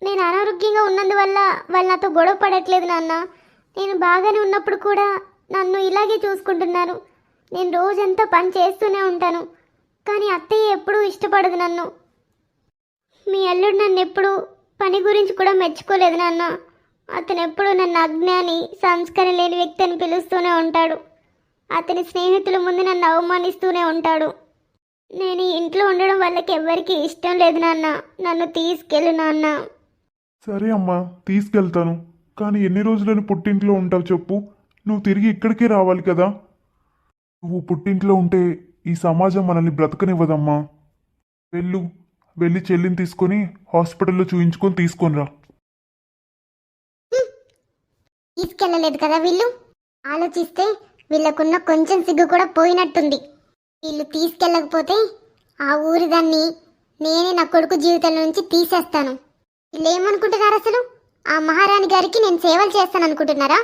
నేను అనారోగ్యంగా ఉన్నందువల్ల వాళ్ళు నాతో గొడవ పడట్లేదు నాన్న. నేను బాగానే ఉన్నప్పుడు కూడా నన్ను ఇలాగే చూసుకుంటున్నారు. నేను రోజంతా పని చేస్తూనే ఉంటాను, కానీ అత్తయ్య ఎప్పుడూ ఇష్టపడదు నన్ను. మీ అల్లుడు నన్ను ఎప్పుడు పని గురించి కూడా మెచ్చుకోలేదు నాన్న. అతను ఎప్పుడు నన్ను అజ్ఞాని, సంస్కారం లేని వ్యక్తి అని పిలుస్తూనే ఉంటాడు. అతని స్నేహితుల ముందు నన్ను అవమానిస్తూనే ఉంటాడు. నేను ఈ ఇంట్లో ఉండడం వాళ్ళకి ఎవ్వరికీ ఇష్టం లేదు నాన్న. నన్ను తీసుకెళ్ళు నాన్న. సరే అమ్మా, తీసుకెళ్తాను. కానీ ఎన్ని రోజులని పుట్టింట్లో ఉంటావు చెప్పు? నువ్వు తిరిగి ఇక్కడికే రావాలి కదా. నువ్వు పుట్టింట్లో ఉంటే ఈ సమాజం మనల్ని బ్రతకనివ్వదమ్మా. వెళ్ళి చెల్లిని తీసుకొని హాస్పిటల్లో చూయించుకొని తీసుకొనిరా. తీసుకెళ్ళలేదు కదా వీళ్ళు. ఆలోచిస్తే వీళ్ళకున్న కొంచెం సిగ్గు కూడా పోయినట్టుంది. వీళ్ళు తీసుకెళ్ళకపోతే ఆ ఊరి దాన్ని నేనే నా కొడుకు జీవితం నుంచి తీసేస్తాను. వీళ్ళు ఏమనుకుంటున్నారు అసలు? ఆ మహారాణి గారికి నేను సేవలు చేస్తాను అనుకుంటున్నారా?